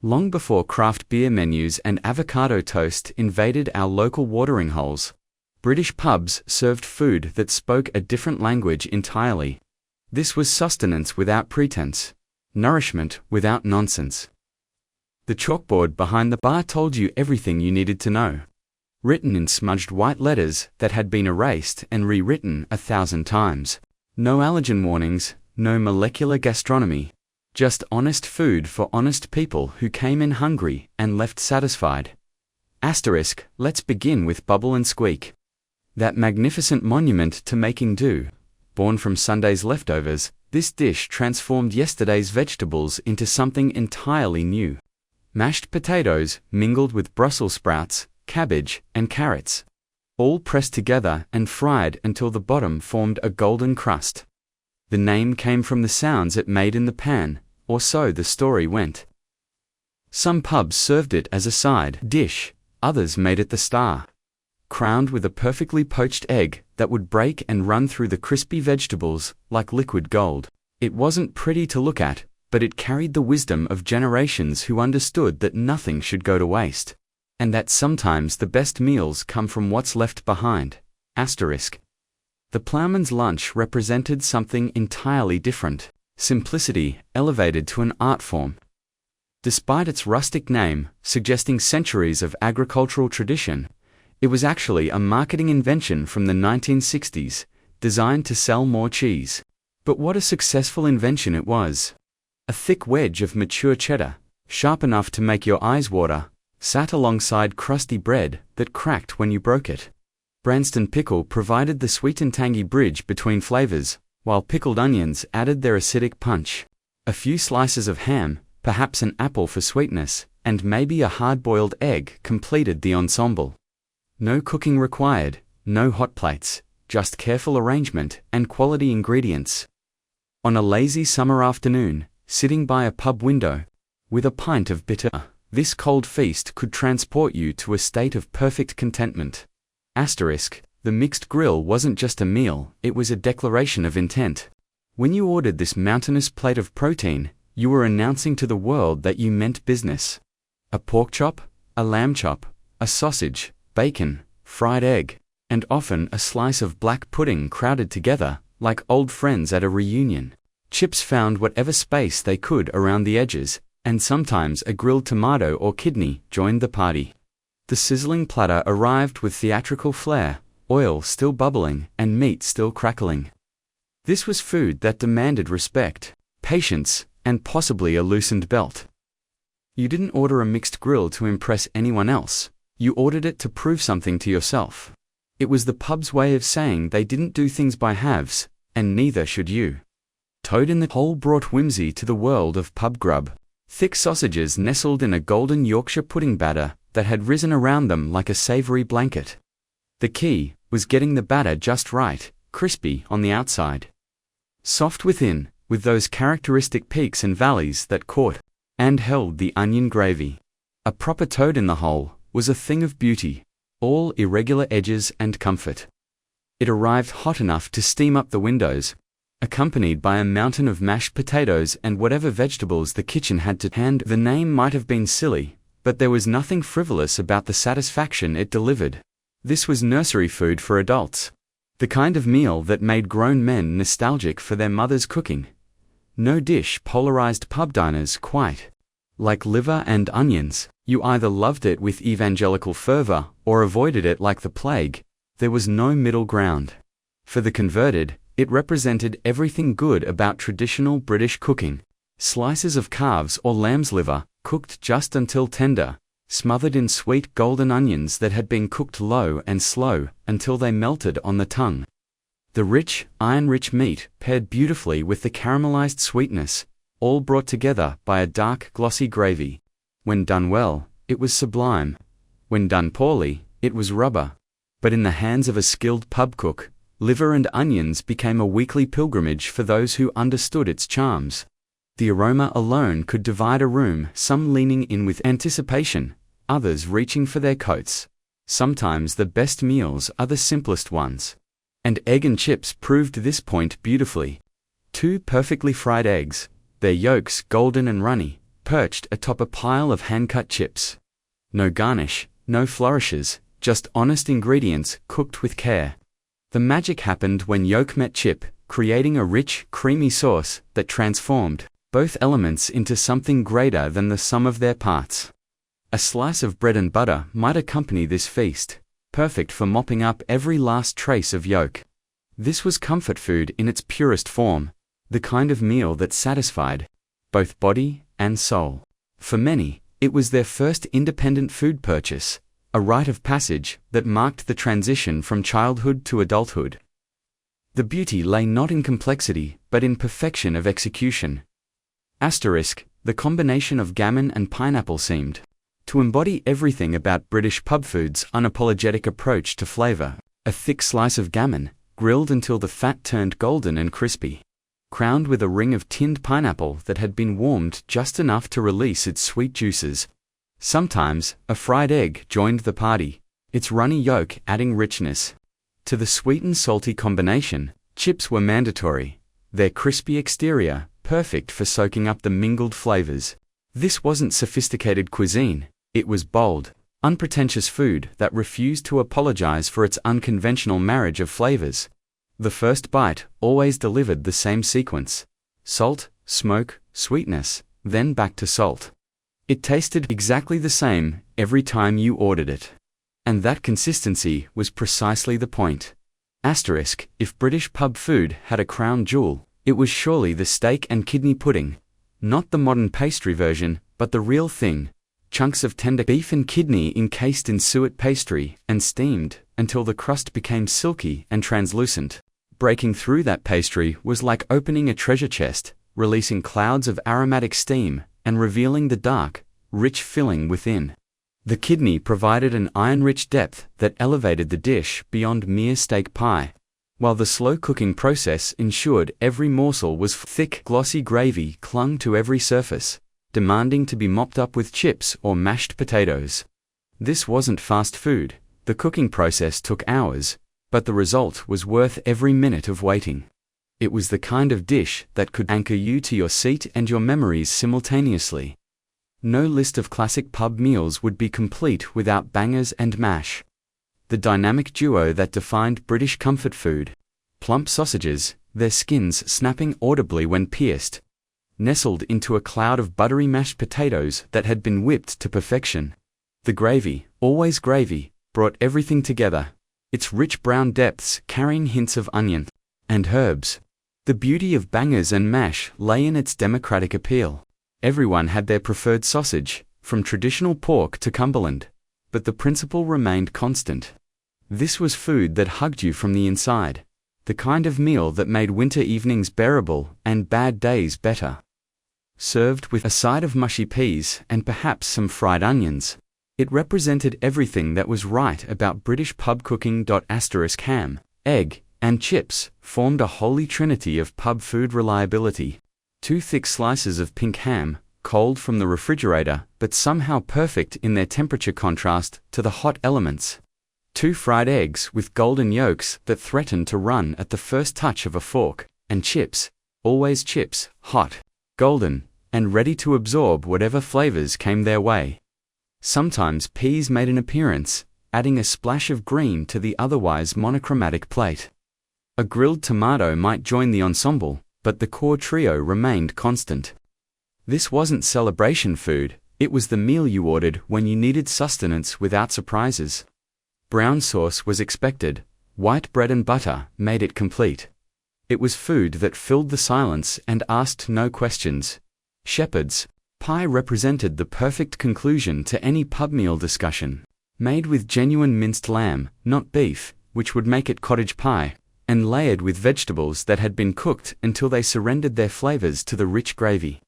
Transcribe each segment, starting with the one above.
Long before craft beer menus and avocado toast invaded our local watering holes, British pubs served food that spoke a different language entirely. This was sustenance without pretense, nourishment without nonsense. The chalkboard behind the bar told you everything you needed to know, written in smudged white letters that had been erased and rewritten 1,000 times. No allergen warnings, no molecular gastronomy, just honest food for honest people who came in hungry and left satisfied. Asterisk, let's begin with Bubble and Squeak. That magnificent monument to making do. Born from Sunday's leftovers, this dish transformed yesterday's vegetables into something entirely new. Mashed potatoes mingled with Brussels sprouts, cabbage, and carrots, all pressed together and fried until the bottom formed a golden crust. The name came from the sounds it made in the pan, or so the story went. Some pubs served it as a side dish, others made it the star. Crowned with a perfectly poached egg that would break and run through the crispy vegetables like liquid gold. It wasn't pretty to look at, but it carried the wisdom of generations who understood that nothing should go to waste, and that sometimes the best meals come from what's left behind. Asterisk. The ploughman's lunch represented something entirely different. Simplicity elevated to an art form. Despite its rustic name, suggesting centuries of agricultural tradition, it was actually a marketing invention from the 1960s, designed to sell more cheese. But what a successful invention it was. A thick wedge of mature cheddar, sharp enough to make your eyes water, sat alongside crusty bread that cracked when you broke it. Branston pickle provided the sweet and tangy bridge between flavors, while pickled onions added their acidic punch. A few slices of ham, perhaps an apple for sweetness, and maybe a hard-boiled egg completed the ensemble. No cooking required, no hot plates, just careful arrangement and quality ingredients. On a lazy summer afternoon, sitting by a pub window, with a pint of bitter, this cold feast could transport you to a state of perfect contentment. Asterisk. The mixed grill wasn't just a meal, it was a declaration of intent. When you ordered this mountainous plate of protein, you were announcing to the world that you meant business. A pork chop, a lamb chop, a sausage, bacon, fried egg, and often a slice of black pudding crowded together, like old friends at a reunion. Chips found whatever space they could around the edges, and sometimes a grilled tomato or kidney joined the party. The sizzling platter arrived with theatrical flair, oil still bubbling and meat still crackling. This was food that demanded respect, patience, and possibly a loosened belt. You didn't order a mixed grill to impress anyone else, you ordered it to prove something to yourself. It was the pub's way of saying they didn't do things by halves, and neither should you. Toad in the hole brought whimsy to the world of pub grub. Thick sausages nestled in a golden Yorkshire pudding batter that had risen around them like a savory blanket. The key was getting the batter just right, crispy on the outside, soft within, with those characteristic peaks and valleys that caught and held the onion gravy. A proper toad in the hole was a thing of beauty, all irregular edges and comfort. It arrived hot enough to steam up the windows, accompanied by a mountain of mashed potatoes and whatever vegetables the kitchen had to hand. The name might have been silly, but there was nothing frivolous about the satisfaction it delivered. This was nursery food for adults. The kind of meal that made grown men nostalgic for their mother's cooking. No dish polarized pub diners quite. Like liver and onions, you either loved it with evangelical fervor or avoided it like the plague. There was no middle ground. For the converted, it represented everything good about traditional British cooking. Slices of calves or lamb's liver, cooked just until tender, smothered in sweet golden onions that had been cooked low and slow until they melted on the tongue. The rich, iron-rich meat paired beautifully with the caramelized sweetness, all brought together by a dark, glossy gravy. When done well, it was sublime. When done poorly, it was rubber. But in the hands of a skilled pub cook, liver and onions became a weekly pilgrimage for those who understood its charms. The aroma alone could divide a room, some leaning in with anticipation, others reaching for their coats. Sometimes the best meals are the simplest ones. And egg and chips proved this point beautifully. 2 perfectly fried eggs, their yolks golden and runny, perched atop a pile of hand-cut chips. No garnish, no flourishes, just honest ingredients cooked with care. The magic happened when yolk met chip, creating a rich, creamy sauce that transformed both elements into something greater than the sum of their parts. A slice of bread and butter might accompany this feast, perfect for mopping up every last trace of yolk. This was comfort food in its purest form, the kind of meal that satisfied both body and soul. For many, it was their first independent food purchase, a rite of passage that marked the transition from childhood to adulthood. The beauty lay not in complexity, but in perfection of execution. The combination of gammon and pineapple seemed to embody everything about British pub food's unapologetic approach to flavor. A thick slice of gammon, grilled until the fat turned golden and crispy, crowned with a ring of tinned pineapple that had been warmed just enough to release its sweet juices. Sometimes, a fried egg joined the party, its runny yolk adding richness. To the sweet and salty combination, chips were mandatory, their crispy exterior perfect for soaking up the mingled flavors. This wasn't sophisticated cuisine, it was bold, unpretentious food that refused to apologize for its unconventional marriage of flavors. The first bite always delivered the same sequence: salt, smoke, sweetness, then back to salt. It tasted exactly the same every time you ordered it. And that consistency was precisely the point. If British pub food had a crown jewel, it was surely the steak and kidney pudding. Not the modern pastry version, but the real thing. Chunks of tender beef and kidney encased in suet pastry and steamed until the crust became silky and translucent. Breaking through that pastry was like opening a treasure chest, releasing clouds of aromatic steam and revealing the dark, rich filling within. The kidney provided an iron-rich depth that elevated the dish beyond mere steak pie, while the slow cooking process ensured every morsel was thick, glossy gravy clung to every surface, demanding to be mopped up with chips or mashed potatoes. This wasn't fast food. The cooking process took hours, but the result was worth every minute of waiting. It was the kind of dish that could anchor you to your seat and your memories simultaneously. No list of classic pub meals would be complete without bangers and mash. The dynamic duo that defined British comfort food. Plump sausages, their skins snapping audibly when pierced, nestled into a cloud of buttery mashed potatoes that had been whipped to perfection. The gravy, always gravy, brought everything together, its rich brown depths carrying hints of onion and herbs. The beauty of bangers and mash lay in its democratic appeal. Everyone had their preferred sausage, from traditional pork to Cumberland, but the principle remained constant. This was food that hugged you from the inside, the kind of meal that made winter evenings bearable and bad days better. Served with a side of mushy peas and perhaps some fried onions, it represented everything that was right about British pub cooking. Ham, egg, and chips formed a holy trinity of pub food reliability. 2 thick slices of pink ham, cold from the refrigerator but somehow perfect in their temperature contrast to the hot elements. 2 fried eggs with golden yolks that threatened to run at the first touch of a fork, and chips, always chips, hot, golden, and ready to absorb whatever flavors came their way. Sometimes peas made an appearance, adding a splash of green to the otherwise monochromatic plate. A grilled tomato might join the ensemble, but the core trio remained constant. This wasn't celebration food, it was the meal you ordered when you needed sustenance without surprises. Brown sauce was expected, white bread and butter made it complete. It was food that filled the silence and asked no questions. Shepherd's pie represented the perfect conclusion to any pub meal discussion. Made with genuine minced lamb, not beef, which would make it cottage pie, and layered with vegetables that had been cooked until they surrendered their flavors to the rich gravy.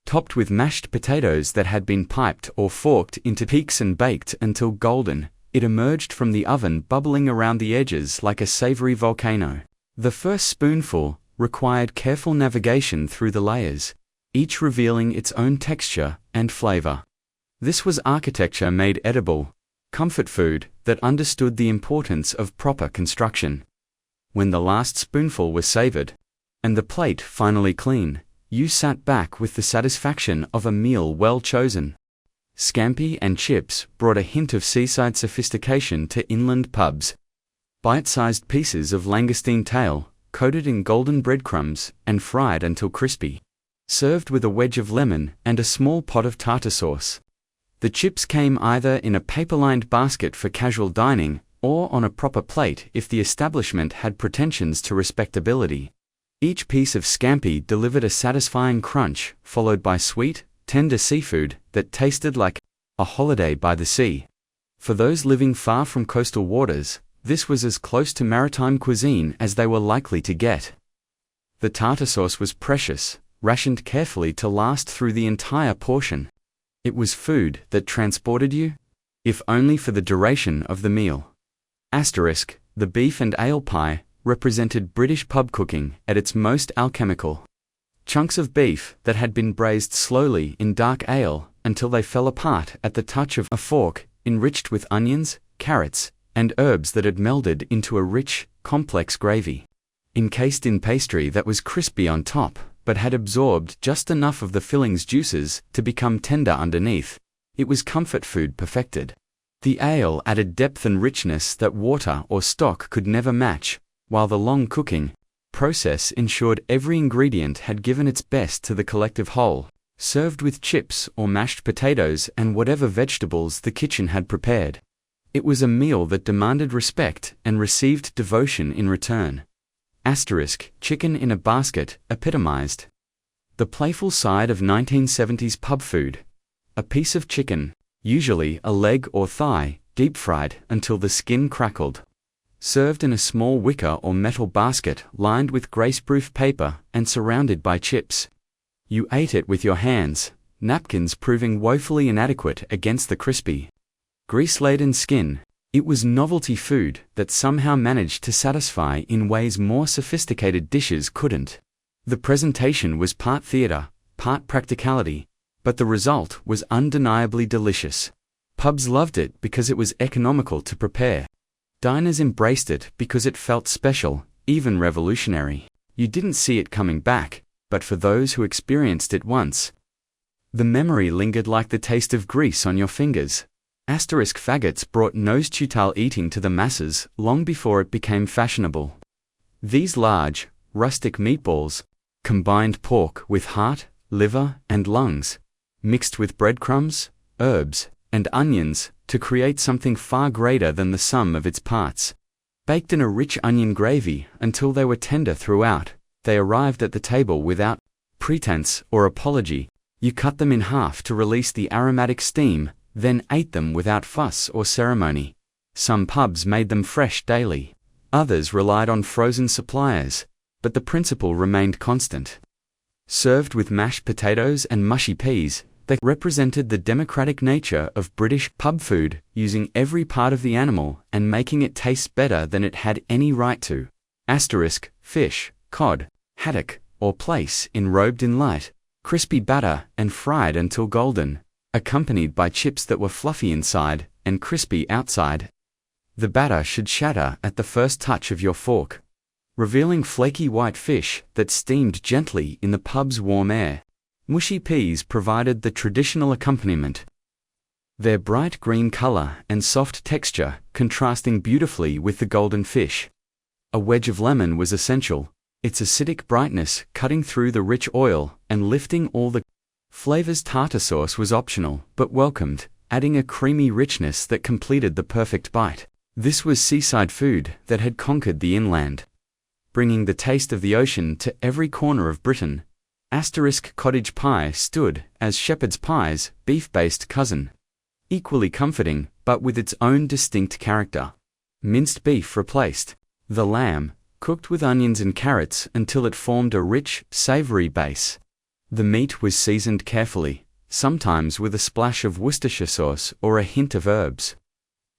Topped with mashed potatoes that had been piped or forked into peaks and baked until golden, it emerged from the oven bubbling around the edges like a savory volcano. The first spoonful required careful navigation through the layers, each revealing its own texture and flavor. This was architecture made edible, comfort food that understood the importance of proper construction. When the last spoonful was savored, and the plate finally clean, You sat back with the satisfaction of a meal well chosen. Scampi and chips brought a hint of seaside sophistication to inland pubs. Bite-sized pieces of langoustine tail, coated in golden breadcrumbs and fried until crispy. Served with a wedge of lemon and a small pot of tartar sauce. The chips came either in a paper-lined basket for casual dining or on a proper plate if the establishment had pretensions to respectability. Each piece of scampi delivered a satisfying crunch, followed by sweet, tender seafood that tasted like a holiday by the sea. For those living far from coastal waters, this was as close to maritime cuisine as they were likely to get. The tartar sauce was precious, rationed carefully to last through the entire portion. It was food that transported you, if only for the duration of the meal. Asterisk, the beef and ale pie represented British pub cooking at its most alchemical. Chunks of beef that had been braised slowly in dark ale until they fell apart at the touch of a fork, enriched with onions, carrots, and herbs that had melded into a rich, complex gravy. Encased in pastry that was crispy on top, but had absorbed just enough of the filling's juices to become tender underneath. It was comfort food perfected. The ale added depth and richness that water or stock could never match, while the long cooking process ensured every ingredient had given its best to the collective whole, served with chips or mashed potatoes and whatever vegetables the kitchen had prepared. It was a meal that demanded respect and received devotion in return. Asterisk, chicken in a basket epitomized the playful side of 1970s pub food. A piece of chicken, usually a leg or thigh, deep-fried until the skin crackled. Served in a small wicker or metal basket lined with greaseproof paper and surrounded by chips. You ate it with your hands, napkins proving woefully inadequate against the crispy, grease-laden skin. It was novelty food that somehow managed to satisfy in ways more sophisticated dishes couldn't. The presentation was part theater, part practicality, but the result was undeniably delicious. Pubs loved it because it was economical to prepare. Diners embraced it because it felt special, even revolutionary. You didn't see it coming back, but for those who experienced it once, the memory lingered like the taste of grease on your fingers. Asterisk, faggots brought nose-tutal eating to the masses long before it became fashionable. These large, rustic meatballs combined pork with heart, liver, and lungs, mixed with breadcrumbs, herbs, and onions to create something far greater than the sum of its parts. Baked in a rich onion gravy until they were tender throughout, they arrived at the table without pretense or apology. You cut them in half to release the aromatic steam, then ate them without fuss or ceremony. Some pubs made them fresh daily. Others relied on frozen suppliers, but the principle remained constant. Served with mashed potatoes and mushy peas, they represented the democratic nature of British pub food, using every part of the animal and making it taste better than it had any right to. Asterisk, fish, cod, haddock, or plaice enrobed in light, crispy batter and fried until golden, accompanied by chips that were fluffy inside and crispy outside. The batter should shatter at the first touch of your fork, revealing flaky white fish that steamed gently in the pub's warm air. Mushy peas provided the traditional accompaniment, their bright green color and soft texture contrasting beautifully with the golden fish. A wedge of lemon was essential, its acidic brightness cutting through the rich oil and lifting all the flavors. Tartar sauce was optional but welcomed, adding a creamy richness that completed the perfect bite. This was seaside food that had conquered the inland, bringing the taste of the ocean to every corner of Britain. Asterisk, cottage pie stood as shepherd's pie's beef-based cousin, equally comforting but with its own distinct character. Minced beef replaced the lamb, cooked with onions and carrots until it formed a rich, savory base. The meat was seasoned carefully, sometimes with a splash of Worcestershire sauce or a hint of herbs,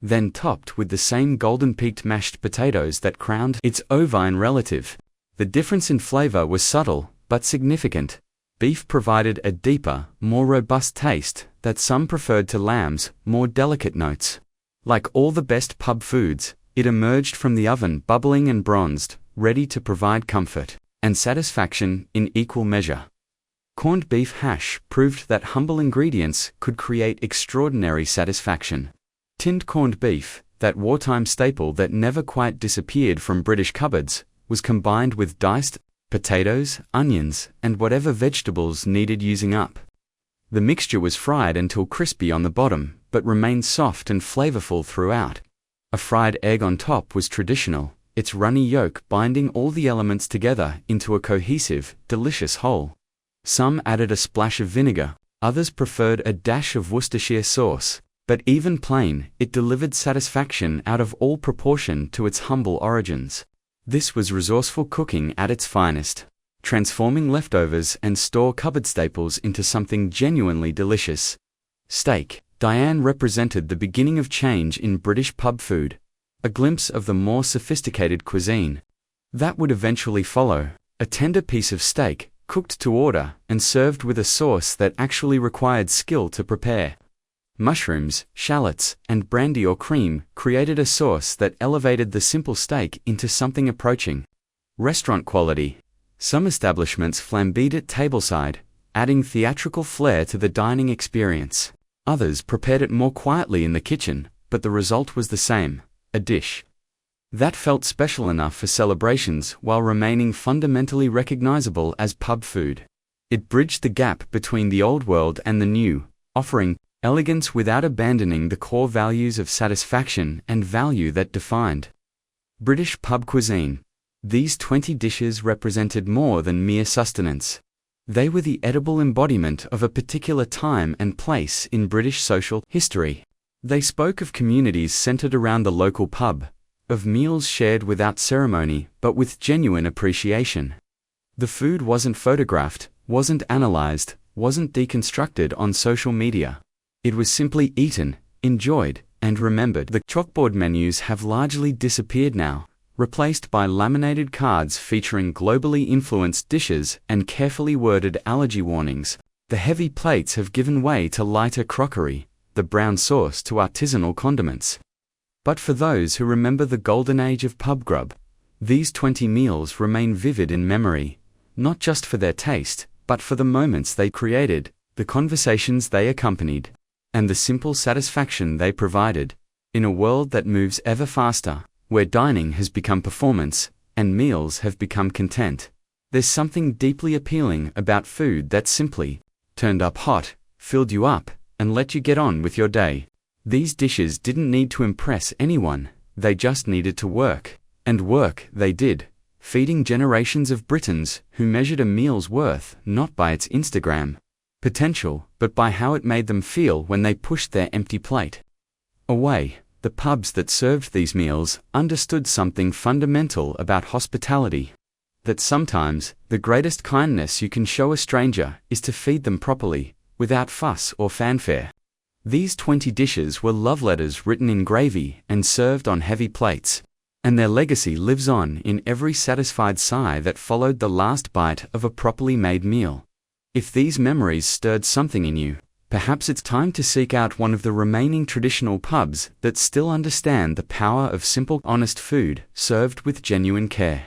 then topped with the same golden-peaked mashed potatoes that crowned its ovine relative. The difference in flavor was subtle but significant. Beef provided a deeper, more robust taste that some preferred to lamb's more delicate notes. Like all the best pub foods, it emerged from the oven bubbling and bronzed, ready to provide comfort and satisfaction in equal measure. Corned beef hash proved that humble ingredients could create extraordinary satisfaction. Tinned corned beef, that wartime staple that never quite disappeared from British cupboards, was combined with diced potatoes, onions, and whatever vegetables needed using up. The mixture was fried until crispy on the bottom, but remained soft and flavorful throughout. A fried egg on top was traditional, its runny yolk binding all the elements together into a cohesive, delicious whole. Some added a splash of vinegar, others preferred a dash of Worcestershire sauce, but even plain, it delivered satisfaction out of all proportion to its humble origins. This was resourceful cooking at its finest, transforming leftovers and store cupboard staples into something genuinely delicious. Steak. Diane represented the beginning of change in British pub food, a glimpse of the more sophisticated cuisine that would eventually follow. A tender piece of steak, cooked to order and served with a sauce that actually required skill to prepare. Mushrooms, shallots, and brandy or cream created a sauce that elevated the simple steak into something approaching restaurant quality. Some establishments flambéed it tableside, adding theatrical flair to the dining experience. Others prepared it more quietly in the kitchen, but the result was the same, a dish that felt special enough for celebrations while remaining fundamentally recognizable as pub food. It bridged the gap between the old world and the new, offering elegance without abandoning the core values of satisfaction and value that defined British pub cuisine. These 20 dishes represented more than mere sustenance. They were the edible embodiment of a particular time and place in British social history. They spoke of communities centered around the local pub, of meals shared without ceremony but with genuine appreciation. The food wasn't photographed, wasn't analyzed, wasn't deconstructed on social media. It was simply eaten, enjoyed, and remembered. The chalkboard menus have largely disappeared now, replaced by laminated cards featuring globally influenced dishes and carefully worded allergy warnings. The heavy plates have given way to lighter crockery, the brown sauce to artisanal condiments. But for those who remember the golden age of pub grub, these 20 meals remain vivid in memory, not just for their taste, but for the moments they created, the conversations they accompanied, and the simple satisfaction they provided. In a world that moves ever faster, where dining has become performance, and meals have become content, there's something deeply appealing about food that simply turned up hot, filled you up, and let you get on with your day. These dishes didn't need to impress anyone, they just needed to work. And work they did, feeding generations of Britons who measured a meal's worth not by its Instagram potential, but by how it made them feel when they pushed their empty plate away. The pubs that served these meals understood something fundamental about hospitality, that sometimes the greatest kindness you can show a stranger is to feed them properly, without fuss or fanfare. These 20 dishes were love letters written in gravy and served on heavy plates, and their legacy lives on in every satisfied sigh that followed the last bite of a properly made meal. If these memories stirred something in you, perhaps it's time to seek out one of the remaining traditional pubs that still understand the power of simple, honest food served with genuine care.